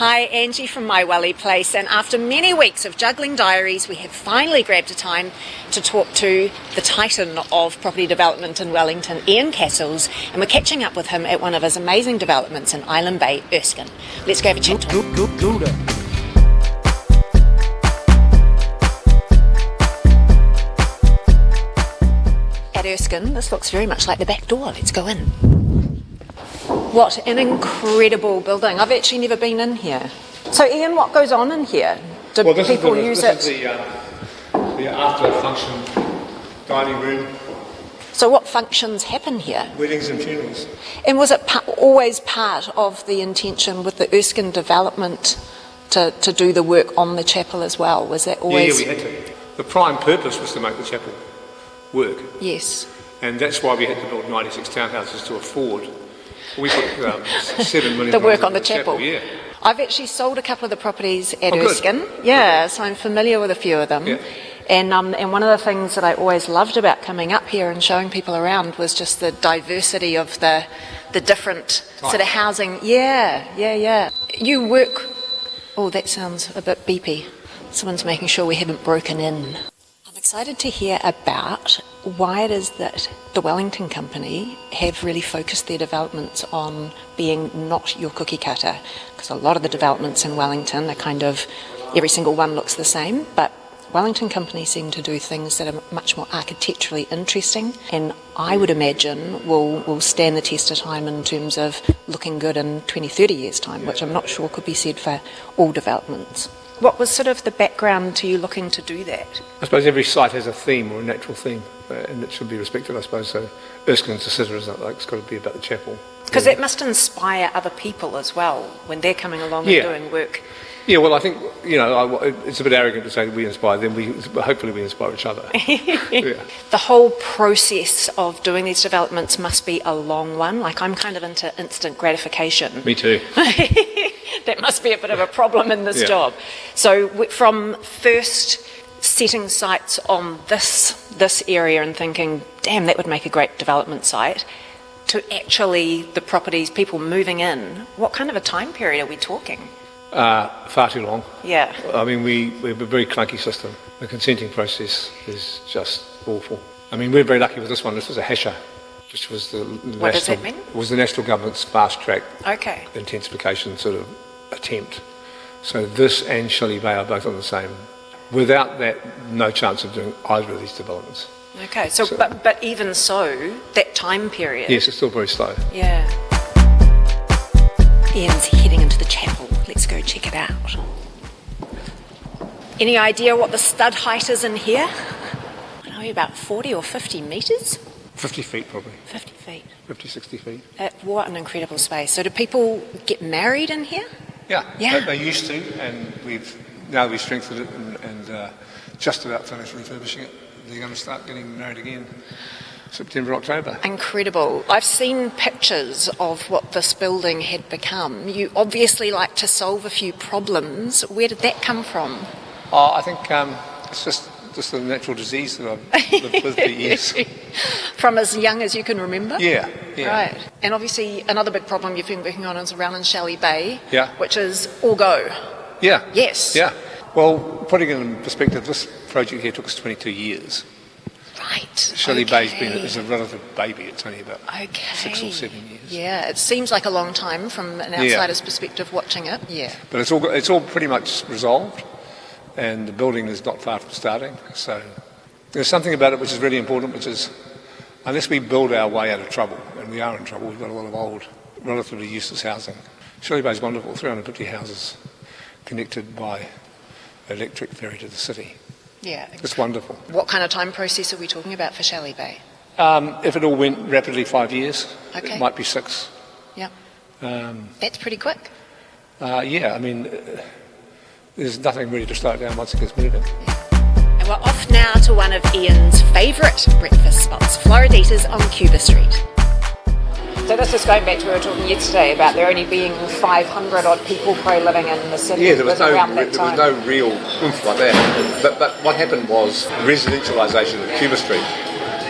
Hi, Angie from My Welly Place, and after many weeks of juggling diaries, we have finally grabbed a time to talk to the titan of property development in Wellington, Ian Cassels, and we're catching up with him at one of his amazing developments in Island Bay, Erskine. Let's go have a chat to him. At Erskine, this looks very much like the back door. Let's go in. What an incredible building. I've actually never been in here. So Ian, what goes on in here? Do people use it? This is the after function dining room. So what functions happen here? Weddings and funerals. And was it always part of the intention with the Erskine development to do the work on the chapel as well? Was that always? Yeah, we had to. The prime purpose was to make the chapel work. Yes. And that's why we had to build 96 townhouses to afford. We put $7 million the work on the chapel. Yeah. I've actually sold a couple of the properties at Erskine. Yeah, so I'm familiar with a few of them. Yeah. And one of the things that I always loved about coming up here and showing people around was just the diversity of the different sort of housing. Yeah. You work... Oh, that sounds a bit beepy. Someone's making sure we haven't broken in. I'm excited to hear about why it is that the Wellington company have really focused their developments on being not your cookie cutter, because a lot of the developments in Wellington are kind of, every single one looks the same, but Wellington company seem to do things that are much more architecturally interesting, and I would imagine will stand the test of time in terms of looking good in 20, 30 years' time, which I'm not sure could be said for all developments. What was sort of the background to you looking to do that? I suppose every site has a theme or a natural theme, and it should be respected, I suppose. So Erskine's a sitter, isn't it? Like, it's got to be about the chapel. Because that must inspire other people as well when they're coming along and doing work. Yeah, well, I think, it's a bit arrogant to say that we inspire them. Hopefully we inspire each other. Yeah. The whole process of doing these developments must be a long one. Like, I'm kind of into instant gratification. Me too. That must be a bit of a problem in this job. So from first setting sights on this area and thinking, damn, that would make a great development site, to actually the properties, people moving in, what kind of a time period are we talking? Far too long. Yeah. I mean, we have a very clunky system. The consenting process is just awful. I mean, we're very lucky with this one. This was a HESHA, which was the what does that mean? Was the national government's fast-track intensification sort of attempt. So this and Shelley Bay are both on the same. Without that, no chance of doing either of these developments. Okay, so but even so, that time period... Yes, it's still very slow. Yeah. Ian's heading into the chapel. Let's go check it out. Any idea what the stud height is in here? I don't know, about 40 or 50 metres? 50 feet probably. 50 feet. 50, 60 feet. What an incredible space. So do people get married in here? Yeah. They used to, and now we've strengthened it and just about finished refurbishing it. They're going to start getting married again September, October. Incredible. I've seen pictures of what this building had become. You obviously like to solve a few problems. Where did that come from? I think it's just a natural disease that I've lived with for years. From as young as you can remember? Yeah. Right. And obviously another big problem you've been working on is around in Shelley Bay, which is all go. Yeah. Yes. Yeah. Well, putting it in perspective, this project here took us 22 years. Right. Shelley Bay's is a relative baby. It's only about 6 or 7 years. Yeah, it seems like a long time from an outsider's perspective watching it. Yeah. But it's all pretty much resolved, and the building is not far from starting. So there's something about it which is really important, which is unless we build our way out of trouble, and we are in trouble, we've got a lot of old, relatively useless housing. Shelley Bay's wonderful, 350 houses connected by electric ferry to the city. Yeah. It's wonderful. What kind of time process are we talking about for Shelley Bay? If it all went rapidly, 5 years. Okay. It might be 6. Yeah. That's pretty quick. I mean, there's nothing really to slow it down once it gets moving. Yeah. And we're off now to one of Ian's favourite breakfast spots, Floriditas on Cuba Street. So this is going back to what we were talking yesterday about there only being 500 odd people probably living in the city. Yeah, there was no real oomph like that. But what happened was residentialisation of Cuba Street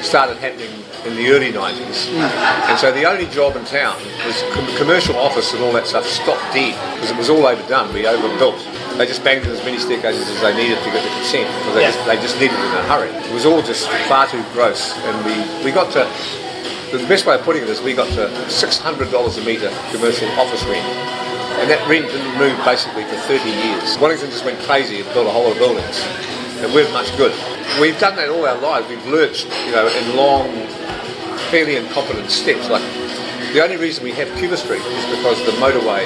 started happening in the early 90s. And so the only job in town was commercial office and all that stuff stopped dead because it was all overdone, we overbuilt. They just banged in as many staircases as they needed to get the consent because they just needed it in a hurry. It was all just far too gross, and we got to, the best way of putting it is we got to $600 a metre commercial office rent. And that rent didn't move basically for 30 years. Wellington just went crazy and built a whole lot of buildings that weren't much good. We've done that all our lives. We've lurched, in long, fairly incompetent steps. Like the only reason we have Cuba Street is because the motorway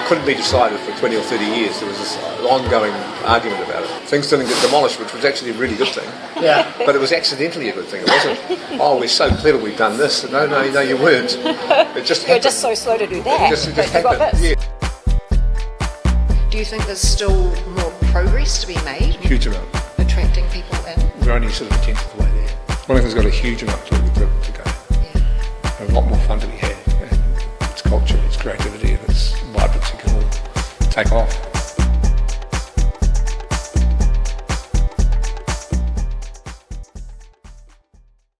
couldn't be decided for 20 or 30 years. There was this ongoing argument about it. Things didn't get demolished, which was actually a really good thing. Yeah. But it was accidentally a good thing. It wasn't, oh, we're so clever we've done this. No, you weren't. It just happened. You're just so slow to do that. It just happened. Yeah. Do you think there's still more progress to be made? Huge amount. Attracting people in? We're only sort of a tenth of the way there. Wellington's got a huge amount to go. Yeah. A lot more fun to be had. And its culture, its creativity, and its vibrancy can all take off.